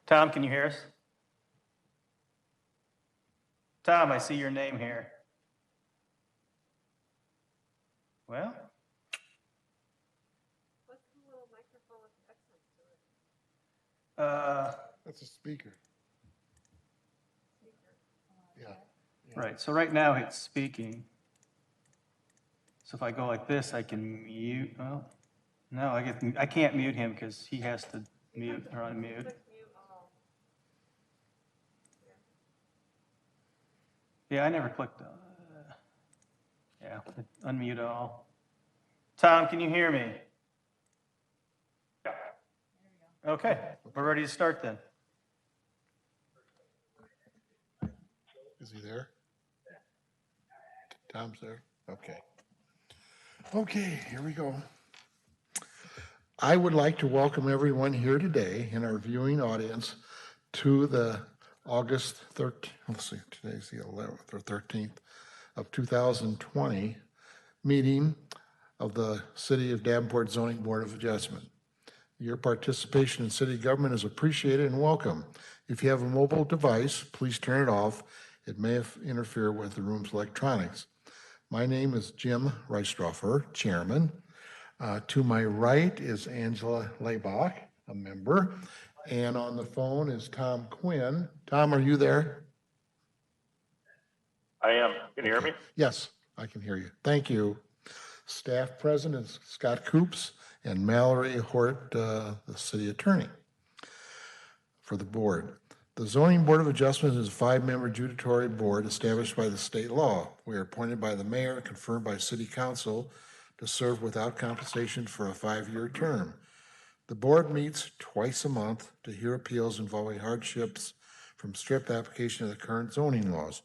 Tom, can you hear us? Tom, I see your name here. Well, What's the little microphone with the accent to it? That's a speaker. Yeah. right, so right now it's speaking. So if I go like this, I can mute, oh, no, I can't mute him because he has to mute or unmute. Click mute all. Yeah, I never clicked, yeah, unmute all. Tom, can you hear me? Yeah. Okay, we're ready to start then. Is he there? Tom's there? Okay. Okay, here we go. I would like to welcome everyone here today in our viewing audience to the August 13th, let's see, today's the 11th or 13th of 2020 meeting of the City of Davenport Zoning Board of Adjustment. Your participation in city government is appreciated and welcome. If you have a mobile device, please turn it off. It may interfere with the room's electronics. My name is Jim Reistroffer, Chairman. To my right is Angela Laybach, a member. And on the phone is Tom Quinn. Tom, are you there? I am. Can you hear me? Yes, I can hear you. Thank you. Staff President is Scott Coops and Mallory Hort, the City Attorney for the board. The Zoning Board of Adjustment is a 5-member judiciary board established by the state law. We are appointed by the mayor and confirmed by City Council to serve without compensation for a 5-year term. The board meets twice a month to hear appeals involving hardships from strict application of the current zoning laws.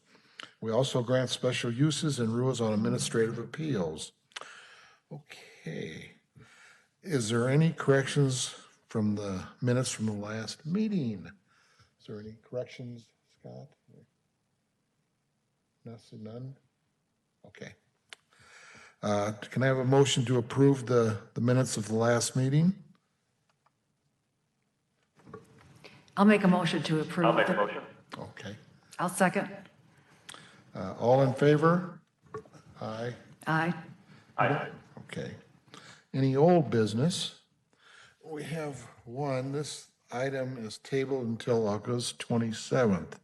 We also grant special uses and rules on administrative appeals. Okay. Is there any corrections from the minutes from the last meeting? Is there any corrections, Scott? None? Okay. Can I have a motion to approve the minutes of the last meeting? I'll make a motion to approve. I'll make a motion. Okay. I'll second. All in favor? Aye. Aye. Aye. Okay. Any old business? We have one. This item is tabled until August 27th.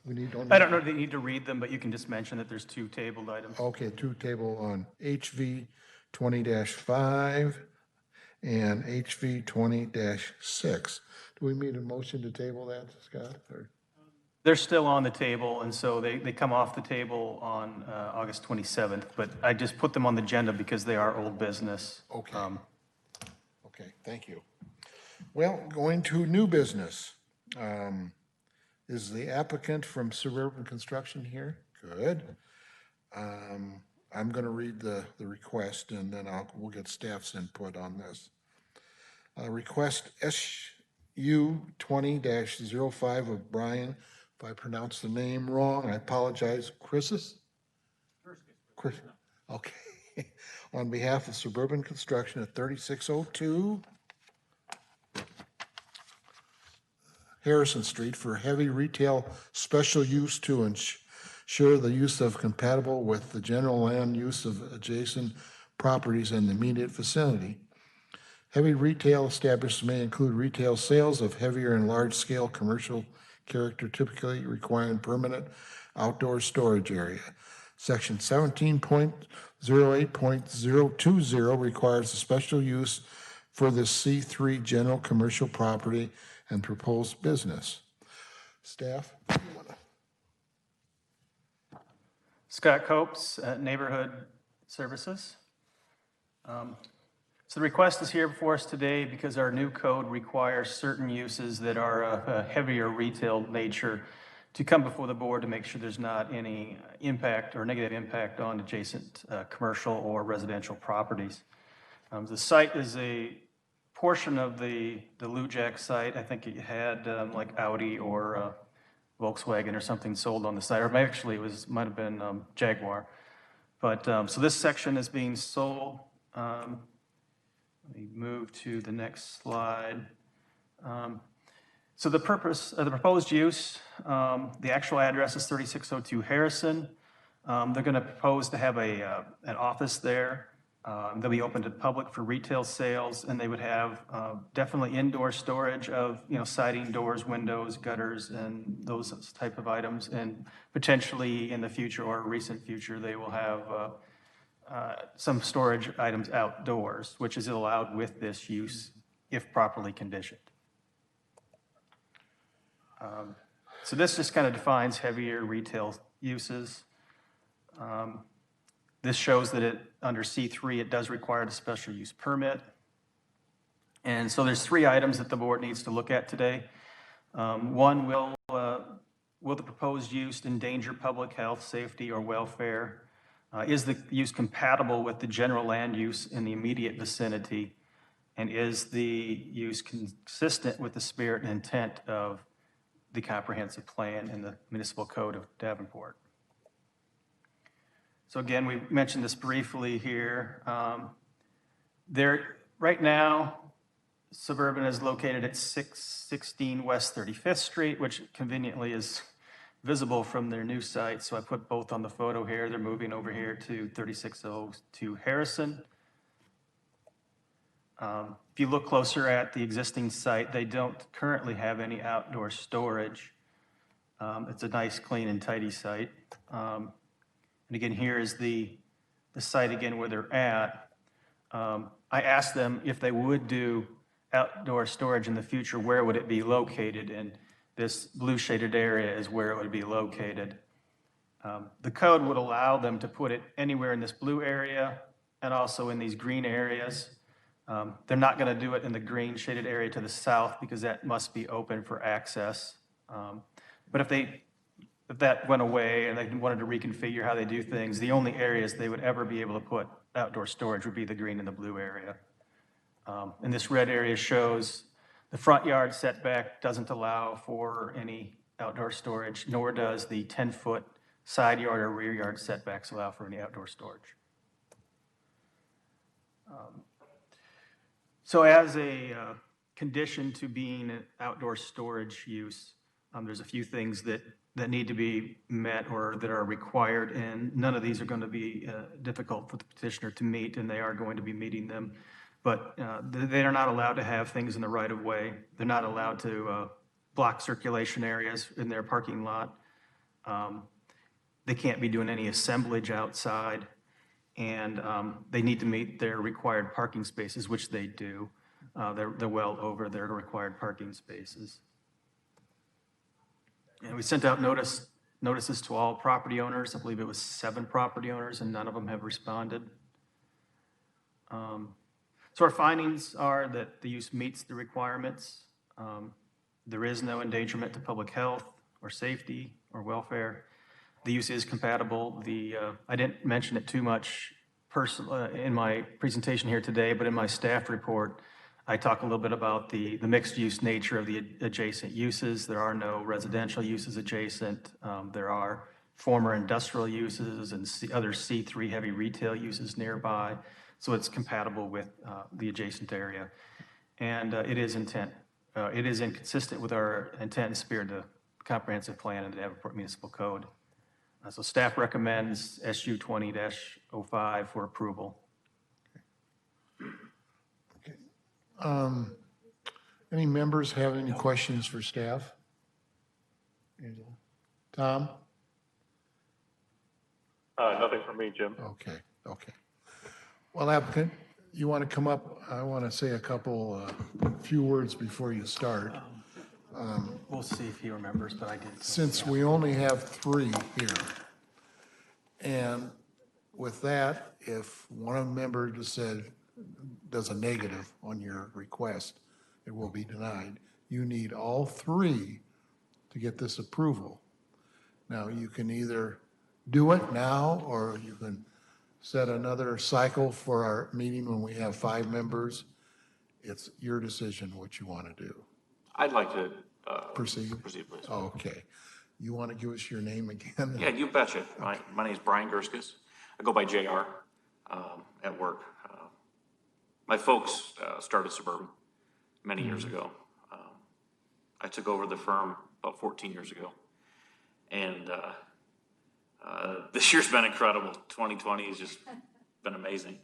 I don't know that you need to read them, but you can just mention that there's 2 tabled items. Okay, 2 table on HV 20-5 and HV 20-6. Do we need a motion to table that, Scott? Or? They're still on the table, and so they come off the table on August 27th, but I just put them on the agenda because they are old business. Okay. Okay, thank you. Well, going to new business. Is the applicant from Suburban Construction here? Good. I'm going to read the request, and then we'll get staff's input on this. Request SU 20-05 of Brian. If I pronounce the name wrong, I apologize. Chris? Okay. On behalf of Suburban Construction at 3602 Harrison Street for heavy retail special use to ensure the use of compatible with the general land use of adjacent properties in the immediate vicinity. Heavy retail establishments may include retail sales of heavier and large-scale commercial character, typically requiring permanent outdoor storage area. Section 17.08.020 requires a special use for the C3 general commercial property and proposed business. Staff? Scott Copes, Neighborhood Services. So the request is here before us today because our new code requires certain uses that are of a heavier retail nature to come before the board to make sure there's not any impact or negative impact on adjacent commercial or residential properties. The site is a portion of the Lujack site. I think it had like Audi or Volkswagen or something sold on the site, or actually it might have been Jaguar. But so this section is being sold. Let me move to the next slide. So the purpose of the proposed use, the actual address is 3602 Harrison. They're going to propose to have an office there. They'll be open to the public for retail sales, and they would have definitely indoor storage of, siding, doors, windows, gutters, and those type of items. And potentially in the future or recent future, they will have some storage items outdoors, which is allowed with this use if properly conditioned. So this just kind of defines heavier retail uses. This shows that under C3, it does require a special use permit. And so there's 3 items that the board needs to look at today. One, will the proposed use endanger public health, safety, or welfare? Is the use compatible with the general land use in the immediate vicinity? And is the use consistent with the spirit and intent of the comprehensive plan in the municipal code of Davenport? So again, we mentioned this briefly here. Right now, Suburban is located at 616 West 35th Street, which conveniently is visible from their new site. So I put both on the photo here. They're moving over here to 3602 Harrison. If you look closer at the existing site, they don't currently have any outdoor storage. It's a nice, clean, and tidy site. And again, here is the site again where they're at. I asked them if they would do outdoor storage in the future, where would it be located? And this blue shaded area is where it would be located. The code would allow them to put it anywhere in this blue area and also in these green areas. They're not going to do it in the green shaded area to the south because that must be open for access. But if that went away and they wanted to reconfigure how they do things, the only areas they would ever be able to put outdoor storage would be the green and the blue area. And this red area shows the front yard setback doesn't allow for any outdoor storage, nor does the 10-foot side yard or rear yard setbacks allow for any outdoor storage. So as a condition to being an outdoor storage use, there's a few things that need to be met or that are required, and none of these are going to be difficult for the petitioner to meet, and they are going to be meeting them. But they are not allowed to have things in the right of way. They're not allowed to block circulation areas in their parking lot. They can't be doing any assemblage outside, and they need to meet their required parking spaces, which they do. They're well over their required parking spaces. And we sent out notices to all property owners. I believe it was 7 property owners, and none of them have responded. So our findings are that the use meets the requirements. There is no endangerment to public health or safety or welfare. The use is compatible. I didn't mention it too much in my presentation here today, but in my staff report, I talk a little bit about the mixed use nature of the adjacent uses. There are no residential uses adjacent. There are former industrial uses and other C3 heavy retail uses nearby. So it's compatible with the adjacent area. And it is inconsistent with our intent and spirit of the comprehensive plan and the Davenport Municipal Code. So staff recommends SU 20-05 for approval. Any members have any questions for staff? Angela? Tom? Nothing from me, Jim. Okay. Well, applicant, you want to come up? I want to say a few words before you start. We'll see if he remembers, but I did. Since we only have 3 here, and with that, if one of the members just does a negative on your request, it will be denied. You need all 3 to get this approval. Now, you can either do it now, or you can set another cycle for our meeting when we have 5 members. It's your decision what you want to do. I'd like to Proceed? proceed, please. Okay. You want to give us your name again? Yeah, you betcha. My name is Brian Gerskus. I go by JR at work. My folks started Suburban many years ago. I took over the firm about 14 years ago. And this year's been incredible. 2020 has just been amazing.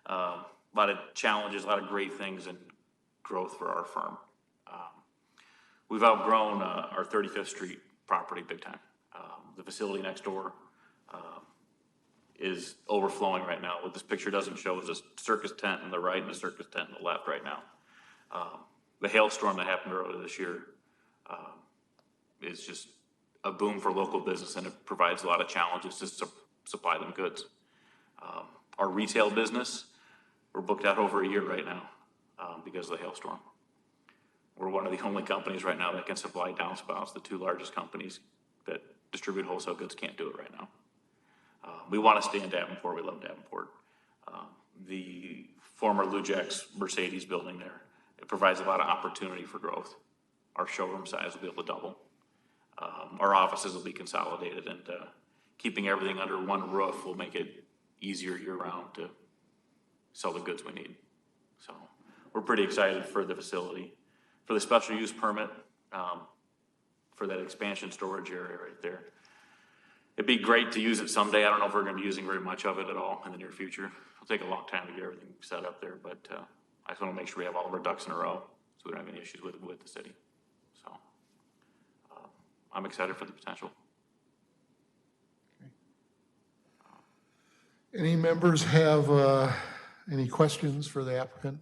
A lot of challenges, a lot of great things, and growth for our firm. We've outgrown our 35th Street property big time. The facility next door is overflowing right now. What this picture doesn't show is a circus tent on the right and a circus tent on the left right now. The hailstorm that happened earlier this year is just a boom for local business, and it provides a lot of challenges to supply them goods. Our retail business, we're booked out over a year right now because of the hailstorm. We're one of the only companies right now that can supply downspouts. The two largest companies that distribute wholesale goods can't do it right now. We want to stay in Davenport. We love Davenport. The former Lujax Mercedes building there, it provides a lot of opportunity for growth. Our showroom size will be able to double. Our offices will be consolidated, and keeping everything under one roof will make it easier year-round to sell the goods we need. So we're pretty excited for the facility, for the special use permit, for that expansion storage area right there. It'd be great to use it someday. I don't know if we're going to be using very much of it at all in the near future. It'll take a long time to get everything set up there, but I just want to make sure we have all of our ducks in a row so we don't have any issues with the city. So I'm excited for the potential. Any members have any questions for the applicant?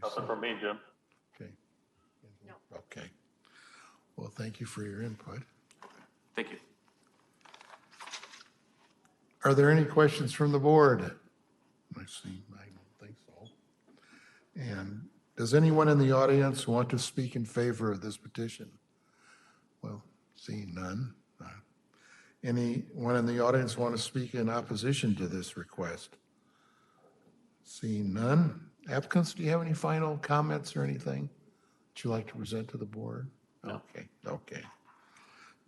Nothing from me, Jim. Okay. Okay. Well, thank you for your input. Thank you. Are there any questions from the board? I don't think so. And does anyone in the audience want to speak in favor of this petition? Well, seeing none. Anyone in the audience want to speak in opposition to this request? Seeing none. Applicants, do you have any final comments or anything that you'd like to present to the board? No. Okay.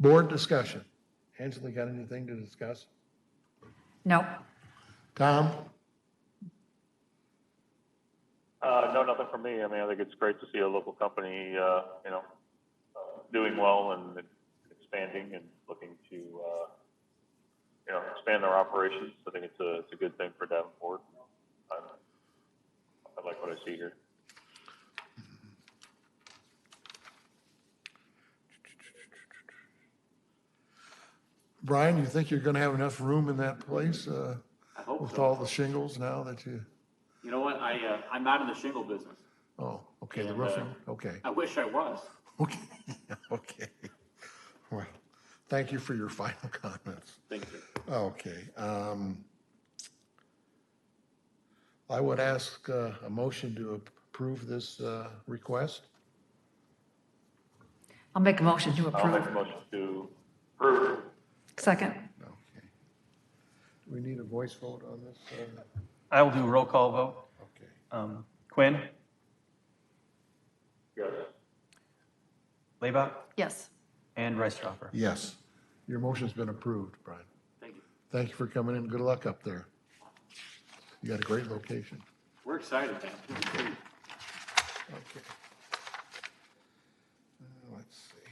Board discussion. Angela, got anything to discuss? No. Tom? No, nothing from me. I mean, I think it's great to see a local company, doing well and expanding and looking to, expand their operations. I think it's a good thing for Davenport. I like what I see here. Brian, you think you're going to have enough room in that place I hope with so. all the shingles now that you, You know what? I'm not in the shingle business. oh, okay, the And, roofing, okay. I wish I was. Okay, okay. Well, thank you for your final comments. Thank you. Okay. I would ask a motion to approve this request. I'll make a motion to I'll make approve. a motion to approve. Second. Okay. Do we need a voice vote on this? I will do a roll call vote. Okay. Quinn, Yes. Laybach, Yes. and Rice-Dropper. Yes, your motion's been approved, Brian. Thank you. Thank you for coming in. Good luck up there. You got a great location. We're excited, man. Okay. Let's see.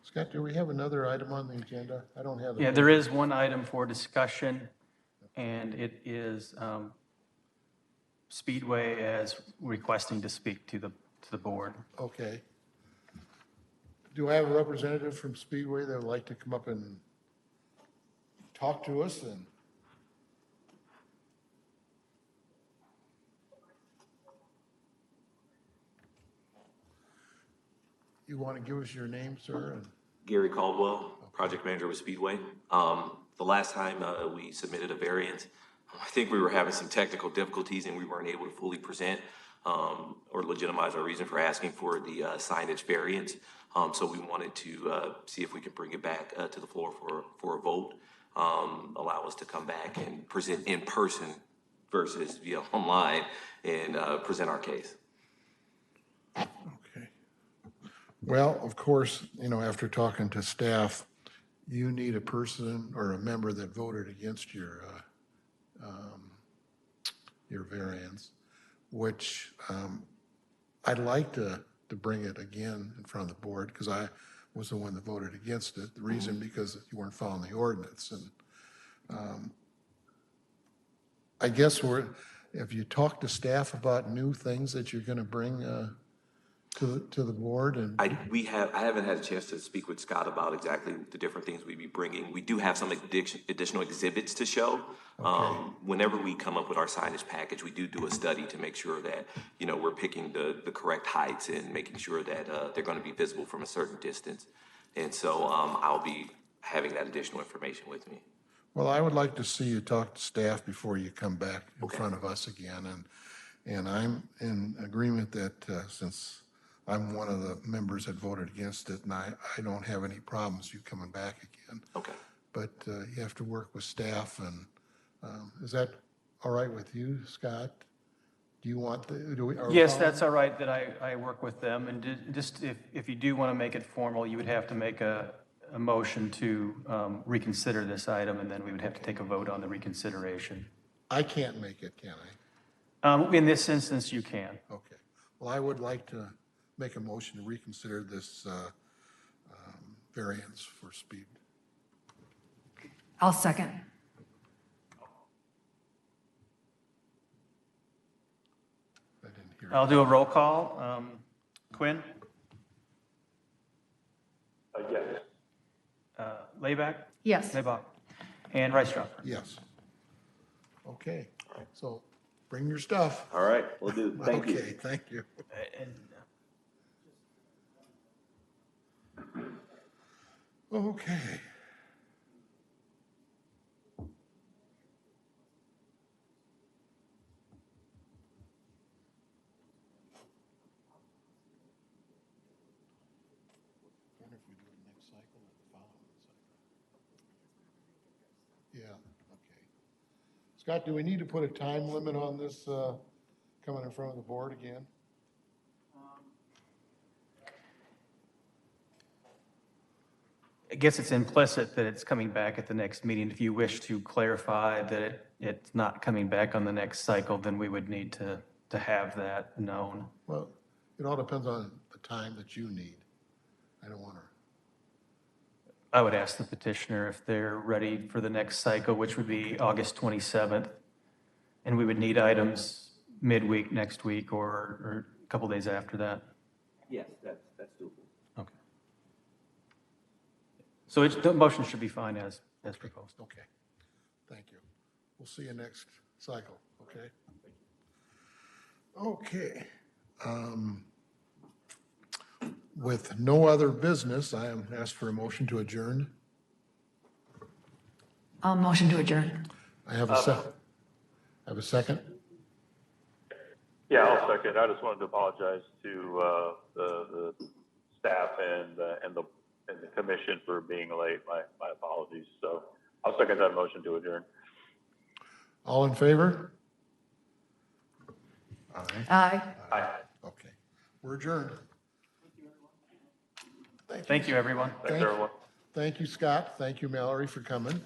Scott, do we have another item on the agenda? I don't have it. Yeah, there is one item for discussion, and it is Speedway as requesting to speak to the board. Okay. Do I have a representative from Speedway that would like to come up and talk to us? And you want to give us your name, sir? And Gary Caldwell, project manager with Speedway. The last time we submitted a variance, I think we were having some technical difficulties and we weren't able to fully present or legitimize our reason for asking for the signage variance. So we wanted to see if we could bring it back to the floor for a vote, allow us to come back and present in person versus via online and present our case. Well, of course, after talking to staff, you need a person or a member that voted against your variance, which I'd like to bring it again in front of the board because I was the one that voted against it. The reason because you weren't following the ordinance. And I guess have you talked to staff about new things that you're going to bring to the board? And I haven't had a chance to speak with Scott about exactly the different things we'd be bringing. We do have some additional exhibits to show. Whenever we come up with our signage package, we do a study to make sure that, we're picking the correct heights and making sure that they're going to be visible from a certain distance. And so I'll be having that additional information with me. well, I would like to see you talk to staff before you come back in front of us again. And I'm in agreement that since I'm one of the members that voted against it, and I don't have any problems you coming back again. Okay. But you have to work with staff, and is that all right with you, Scott? Do you want Yes, that's all right that I work with them. And just if you do want to make it formal, you would have to make a motion to reconsider this item, and then we would have to take a vote on the reconsideration. I can't make it, can I? In this instance, you can. Okay. Well, I would like to make a motion to reconsider this variance for speed. I'll second. I didn't hear. I'll do a roll call. Quinn? Yes. Layback? Yes. Laybach? And Rice-Strasser? Yes. Okay. So bring your stuff. All right, we'll do. Thank you. Okay, thank you. And Okay. Wonder if we do it next cycle or the following cycle. Yeah, okay. Scott, do we need to put a time limit on this coming in front of the board again? I guess it's implicit that it's coming back at the next meeting. If you wish to clarify that it's not coming back on the next cycle, then we would need to have that known. Well, it all depends on the time that you need. I don't want to. I would ask the petitioner if they're ready for the next cycle, which would be August 27th. And we would need items midweek next week or a couple days after that. Yes, that's doable. Okay. So the motion should be fine as proposed. Okay, thank you. We'll see you next cycle, okay? Okay. With no other business, I am asked for a motion to adjourn. I'll motion to adjourn. I have a second. I have a second? Yeah, I'll second. I just wanted to apologize to the staff and the commission for being late. My apologies. So I'll second that motion to adjourn. All in favor? Aye. Aye. Okay, we're adjourned. Thank you, everyone. Thanks, everyone. Thank you, Scott. Thank you, Mallory, for coming.